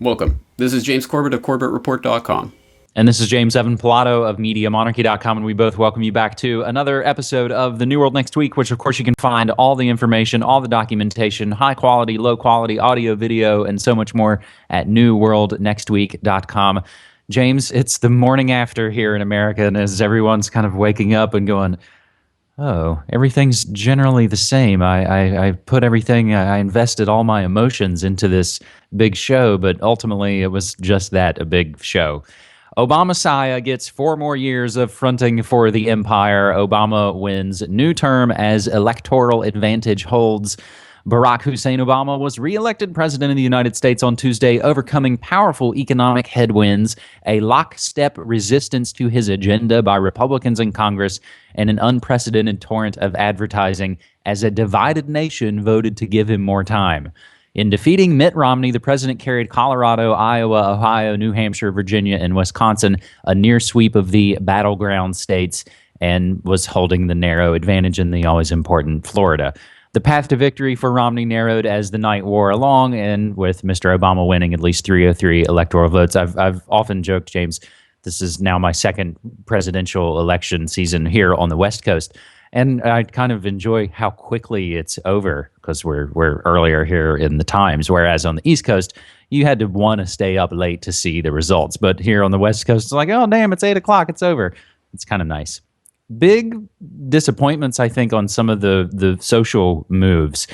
Welcome. This is James Corbett of CorbettReport.com. And this is James Evan Pilato of MediaMonarchy.com, and we both welcome you back to another episode of The New World Next Week, which, of course, you can find all the information, all the documentation, high-quality, low-quality audio, video, and so much more at newworldnextweek.com. James, it's the morning after here in America, and as everyone's kind of waking up and going, oh, everything's generally the same. I put everything, I invested all my emotions into this big show, but ultimately it was just that, a big show. Obamessiah gets 4 more years of fronting for the empire. Obama wins new term as electoral advantage holds. Barack Hussein Obama was re-elected president of the United States on Tuesday, overcoming powerful economic headwinds, a lockstep resistance to his agenda by Republicans in Congress, and an unprecedented torrent of advertising as a divided nation voted to give him more time. In defeating Mitt Romney, the president carried Colorado, Iowa, Ohio, New Hampshire, Virginia, and Wisconsin, a near sweep of the battleground states, and was holding the narrow advantage in the always important Florida. The path to victory for Romney narrowed as the night wore along, and with Mr. Obama winning at least 303 electoral votes. I've often joked, James, this is now my second presidential election season here on the West Coast. And I kind of enjoy how quickly it's over because we're earlier here in the times, whereas on the East Coast, you had to want to stay up late to see the results. But here on the West Coast, it's like, oh, damn, it's 8 o'clock. It's over. It's kind of nice. Big disappointments, I think, on some of the social moves.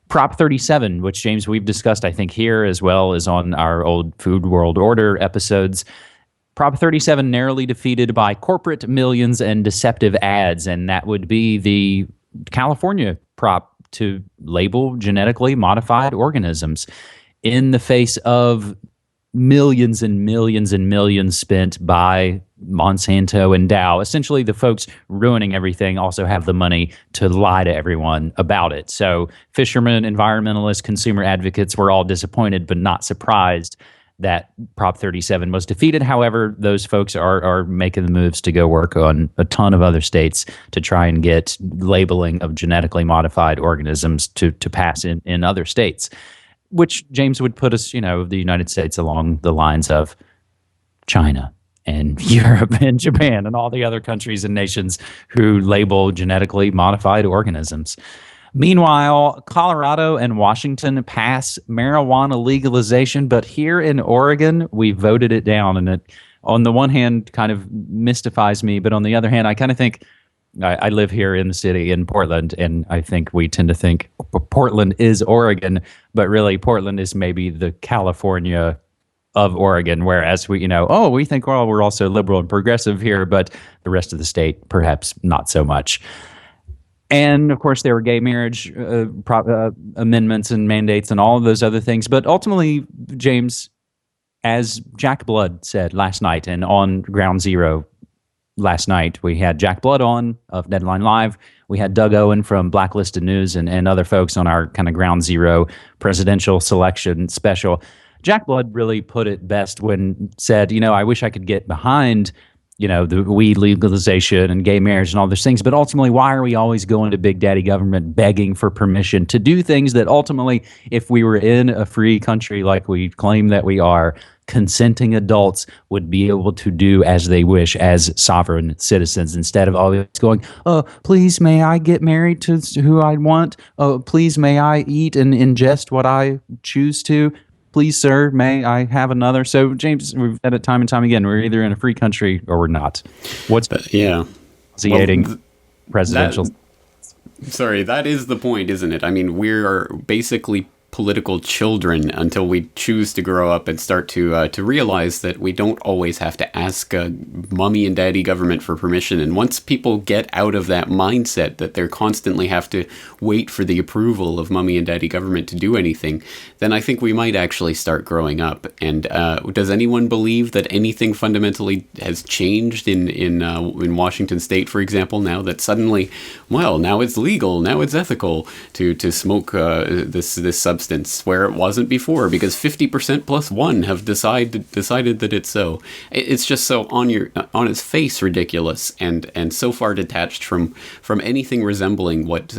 Prop 37, which, James, we've discussed, I think, here as well as on our old Food World Order episodes. Prop 37 narrowly defeated by corporate millions and deceptive ads, and that would be the California prop to label genetically modified organisms in the face of millions and millions and millions spent by Monsanto and Dow. Essentially, the folks ruining everything also have the money to lie to everyone about it. So fishermen, environmentalists, consumer advocates were all disappointed but not surprised that Prop 37 was defeated. However, those folks are making the moves to go work on a ton of other states to try and get labeling of genetically modified organisms to pass in other states, which, James, would put us, the United States along the lines of China and Europe and Japan and all the other countries and nations who label genetically modified organisms. Meanwhile, Colorado and Washington pass marijuana legalization, but here in Oregon, we voted it down. And it, on the one hand, kind of mystifies me, but on the other hand, I kind of think, I live here in the city in Portland, and I think we tend to think Portland is Oregon, but really Portland is maybe the California of Oregon, whereas we think, well, we're also liberal and progressive here, but the rest of the state, perhaps not so much. And, of course, there were gay marriage amendments and mandates and all of those other things. But ultimately, James, as Jack Blood said last night and on Ground Zero last night, we had Jack Blood on of Deadline Live. We had Doug Owen from Blacklisted News and other folks on our kind of Ground Zero presidential selection special. Jack Blood really put it best when said, I wish I could get behind the weed legalization and gay marriage and all those things. But ultimately, why are we always going to big daddy government begging for permission to do things that ultimately, if we were in a free country like we claim that we are, consenting adults would be able to do as they wish as sovereign citizens, instead of always going, oh, please, may I get married to who I want? Oh, please, may I eat and ingest what I choose to? Please, sir, may I have another? So, James, we've said it time and time again. We're either in a free country or we're not. What's presidential? That is the point, isn't it? I mean, we're basically political children until we choose to grow up and start to realize that we don't always have to ask mommy and daddy government for permission. And once people get out of that mindset that they constantly have to wait for the approval of mommy and daddy government to do anything, then I think we might actually start growing up. And does anyone believe that anything fundamentally has changed in Washington State, for example, now that suddenly, well, now it's legal, now it's ethical to smoke this substance substance where it wasn't before, because 50% plus one have decided that it's so. It's just so on its face ridiculous, and so far detached from anything resembling what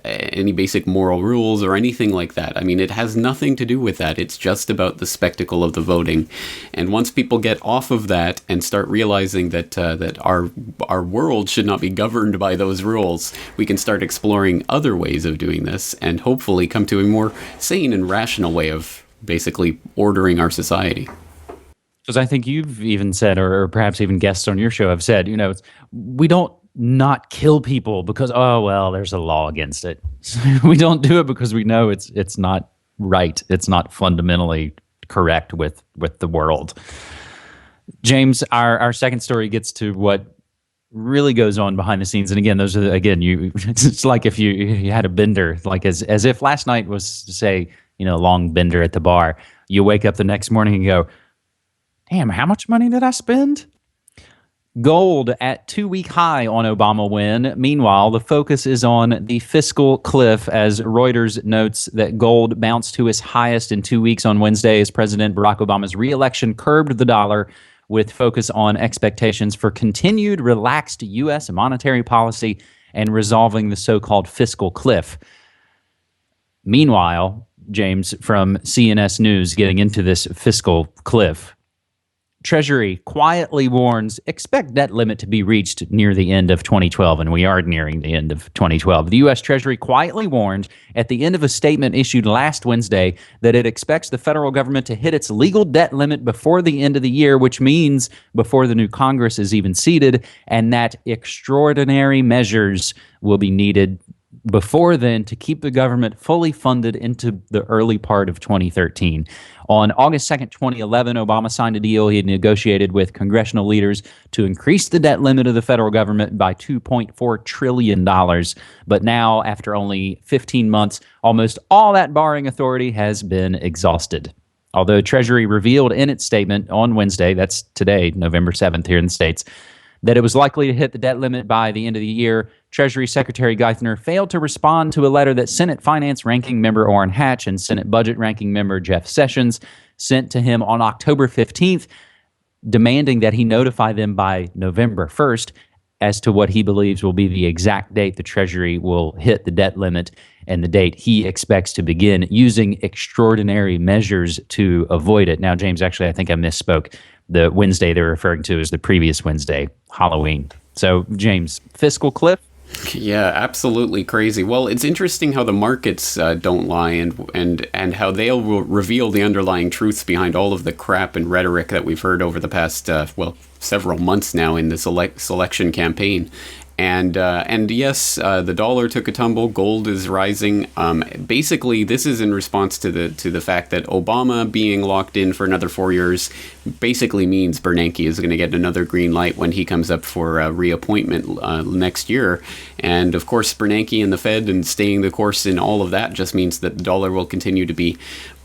any basic moral rules or anything like that. I mean, it has nothing to do with that. It's just about the spectacle of the voting. And once people get off of that and start realizing that our world should not be governed by those rules, we can start exploring other ways of doing this and hopefully come to a more sane and rational way of basically ordering our society. Because I think you've even said, or perhaps even guests on your show have said, we don't not kill people because, oh, well, there's a law against it. We don't do it because we know it's not right. It's not fundamentally correct with the world. James, our second story gets to what really goes on behind the scenes. And again, it's like if you had a bender, like as if last night was, say, a long bender at the bar. You wake up the next morning and go, damn, how much money did I spend? Gold at 2-week high on Obama win. Meanwhile, the focus is on the fiscal cliff as Reuters notes that gold bounced to its highest in 2 weeks on Wednesday as President Barack Obama's re-election curbed the dollar, with focus on expectations for continued relaxed U.S. monetary policy and resolving the so-called fiscal cliff. Meanwhile, James, from CNS News, getting into this fiscal cliff, Treasury quietly warns, expect debt limit to be reached near the end of 2012, and we are nearing the end of 2012. The U.S. Treasury quietly warned at the end of a statement issued last Wednesday that it expects the federal government to hit its legal debt limit before the end of the year, which means before the new Congress is even seated, and that extraordinary measures will be needed before then to keep the government fully funded into the early part of 2013. On August 2nd, 2011, Obama signed a deal he had negotiated with congressional leaders to increase the debt limit of the federal government by $2.4 trillion. But now, after only 15 months, almost all that borrowing authority has been exhausted. Although Treasury revealed in its statement on Wednesday, that's today, November 7th here in the States, that it was likely to hit the debt limit by the end of the year, Treasury Secretary Geithner failed to respond to a letter that Senate Finance Ranking Member Orrin Hatch and Senate Budget Ranking Member Jeff Sessions sent to him on October 15th, demanding that he notify them by November 1st as to what he believes will be the exact date the Treasury will hit the debt limit and the date he expects to begin using extraordinary measures to avoid it. Now, James, actually, I think I misspoke. The Wednesday they're referring to is the previous Wednesday, Halloween. So, James, fiscal cliff? Yeah, absolutely crazy. Well, it's interesting how the markets don't lie and how they'll reveal the underlying truths behind all of the crap and rhetoric that we've heard over the past, several months now in this election campaign. And yes, the dollar took a tumble. Gold is rising. Basically, this is in response to the fact that Obama being locked in for another 4 years basically means Bernanke is going to get another green light when he comes up for reappointment next year. And of course, Bernanke and the Fed and staying the course in all of that just means that the dollar will continue to be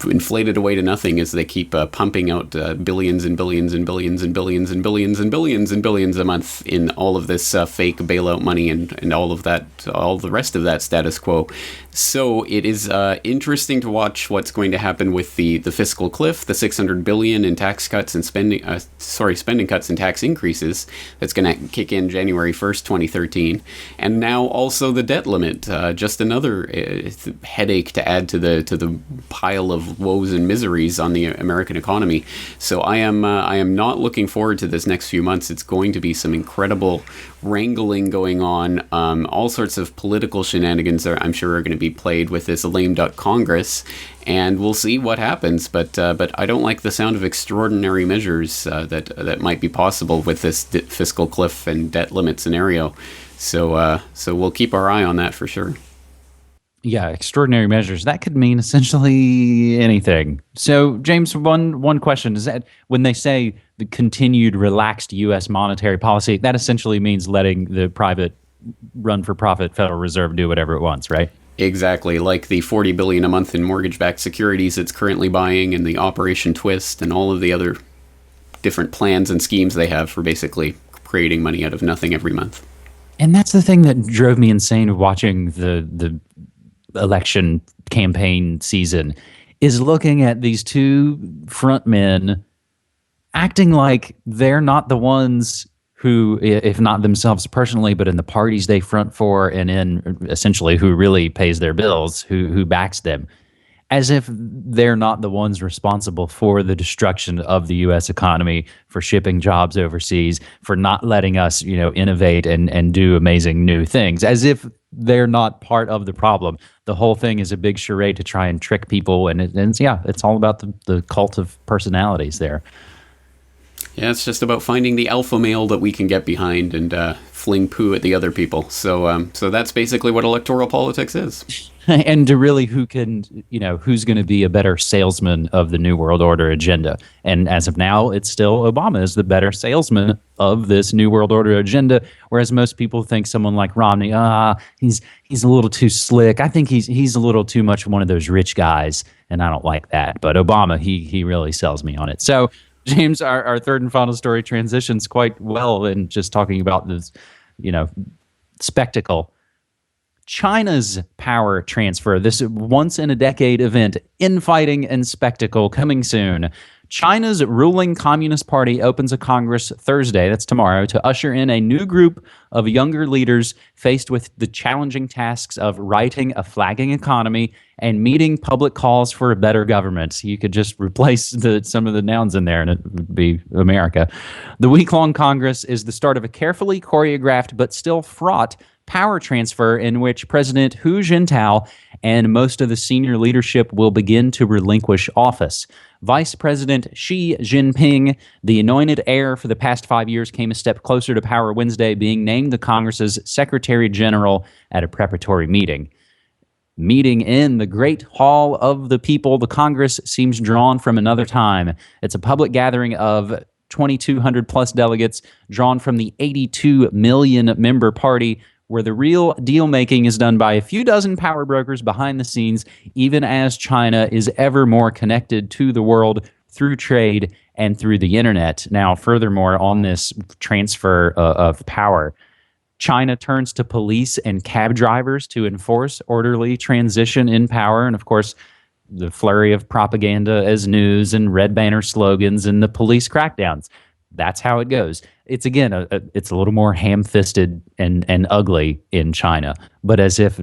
inflated away to nothing as they keep pumping out billions and billions and billions and billions and billions and billions and billions a month in all of this fake bailout money and all of that, all the rest of that status quo. So it is interesting to watch what's going to happen with the fiscal cliff, the $600 billion in tax cuts and spending cuts and tax increases that's going to kick in January 1st, 2013, and now also the debt limit, just another headache to add to the pile of woes and miseries on the American economy. So I am not looking forward to this next few months. It's going to be some incredible wrangling going on. All sorts of political shenanigans I'm sure are going to be played with this lame duck Congress, and we'll see what happens. But I don't like the sound of extraordinary measures that might be possible with this fiscal cliff and debt limit scenario. So we'll keep our eye on that for sure. Yeah, extraordinary measures. That could mean essentially anything. So, James, one question is that when they say the continued relaxed U.S. monetary policy, that essentially means letting the private run-for-profit Federal Reserve do whatever it wants, right? Exactly, like the $40 billion a month in mortgage-backed securities it's currently buying, and the Operation Twist, and all of the other different plans and schemes they have for basically creating money out of nothing every month. And that's the thing that drove me insane watching the election campaign season, is looking at these two front men acting like they're not the ones who, if not themselves personally, but in the parties they front for and in essentially who really pays their bills, who backs them, as if they're not the ones responsible for the destruction of the U.S. economy, for shipping jobs overseas, for not letting us, innovate and do amazing new things, as if they're not part of the problem. The whole thing is a big charade to try and trick people, and it's all about the cult of personalities there. Yeah, it's just about finding the alpha male that we can get behind and fling poo at the other people. So that's basically what electoral politics is. And to really who's going to be a better salesman of the New World Order agenda. And as of now, it's still Obama is the better salesman of this New World Order agenda, whereas most people think someone like Romney, he's a little too slick. I think he's a little too much one of those rich guys, and I don't like that. But Obama, he really sells me on it. So, James, our third and final story transitions quite well in just talking about this, spectacle. China's power transfer, this once-in-a-decade event, infighting and spectacle, coming soon. China's ruling Communist Party opens a Congress Thursday, that's tomorrow, to usher in a new group of younger leaders faced with the challenging tasks of righting a flagging economy and meeting public calls for a better government. You could just replace some of the nouns in there and it would be America. The week-long Congress is the start of a carefully choreographed but still fraught power transfer in which President Hu Jintao and most of the senior leadership will begin to relinquish office. Vice President Xi Jinping, the anointed heir for the past 5 years, came a step closer to power Wednesday, being named the Congress's Secretary General at a preparatory meeting. Meeting in the Great Hall of the People, the Congress seems drawn from another time. It's a public gathering of 2,200 plus delegates drawn from the 82 million member party, where the real deal-making is done by a few dozen power brokers behind the scenes, even as China is ever more connected to the world through trade and through the internet. Now, furthermore, on this transfer of power, China turns to police and cab drivers to enforce orderly transition in power. And of course, the flurry of propaganda as news and red banner slogans and the police crackdowns. That's how it goes. It's again, it's a little more ham-fisted and ugly in China, but as if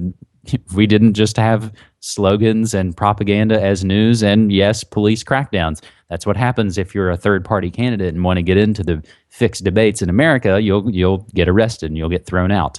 we didn't just have slogans and propaganda as news and yes, police crackdowns. That's what happens if you're a third-party candidate and want to get into the fixed debates in America. You'll get arrested and you'll get thrown out.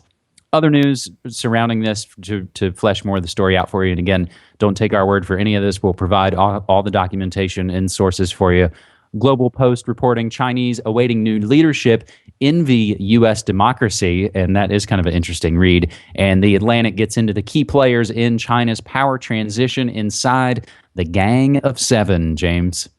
Other news surrounding this to flesh more of the story out for you. And again, don't take our word for any of this. We'll provide all the documentation and sources for you. Global Post reporting Chinese awaiting new leadership envy U.S. democracy, and that is kind of an interesting read. And The Atlantic gets into the key players in China's power transition inside the Gang of Seven, James.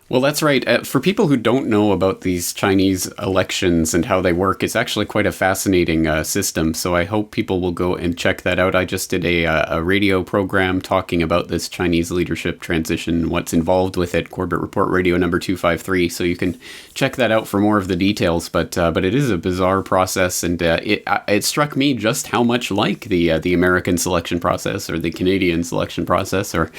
Well, that's right. For people who don't know about these Chinese elections and how they work, it's actually quite a fascinating system. So I hope people will go and check that out. I just did a radio program talking about this Chinese leadership transition, what's involved with it, Corbett Report Radio number 253. So you can check that out for more of the details. But it is a bizarre process, and it struck me just how much like the American selection process or the Canadian selection process, or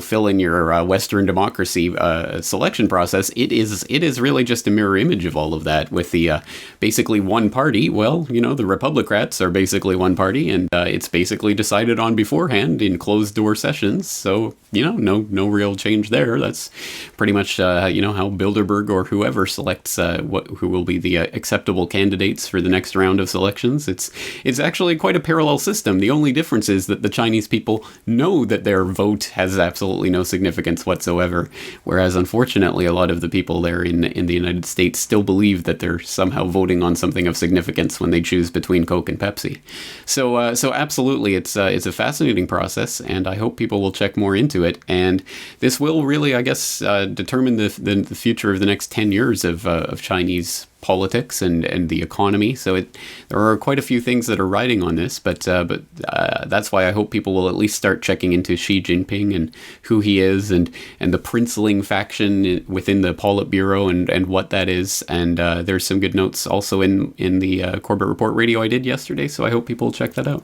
fill in your Western democracy selection process. It is really just a mirror image of all of that, with the basically one party. Well, the Republicrats are basically one party, and it's basically decided on beforehand in closed door sessions. So no real change there. That's pretty much how Bilderberg or whoever selects who will be the acceptable candidates for the next round of selections. It's actually quite a parallel system. The only difference is that the Chinese people know that their vote has absolutely no significance whatsoever, whereas unfortunately a lot of the people there in the United States still believe that they're somehow voting on something of significance when they choose between Coke and Pepsi. So absolutely, it's a fascinating process, and I hope people will check more into it. And this will really, I guess, determine the future of the next 10 years of Chinese politics and the economy. So there are quite a few things that are riding on this, but that's why I hope people will at least start checking into Xi Jinping and who he is, and the princeling faction within the Politburo and what that is. And there's some good notes also in the Corbett Report Radio I did yesterday, so I hope people will check that out.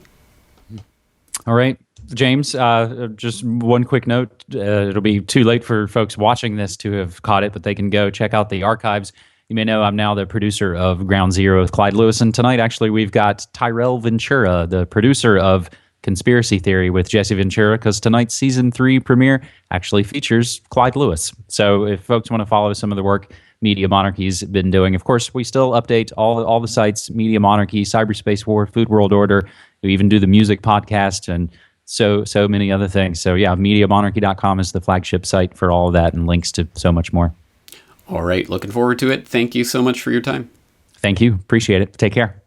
All right. James, just one quick note. It'll be too late for folks watching this to have caught it, but they can go check out the archives. You may know I'm now the producer of Ground Zero with Clyde Lewis, and tonight actually we've got Tyrell Ventura, the producer of Conspiracy Theory with Jesse Ventura, because tonight's season 3 premiere actually features Clyde Lewis. So if folks want to follow some of the work Media Monarchy's been doing, of course, we still update all the sites: Media Monarchy, Cyberspace War, Food World Order. We even do the music podcast and so many other things. So yeah, MediaMonarchy.com is the flagship site for all of that and links to so much more. All right, looking forward to it. Thank you so much for your time. Thank you. Appreciate it. Take care.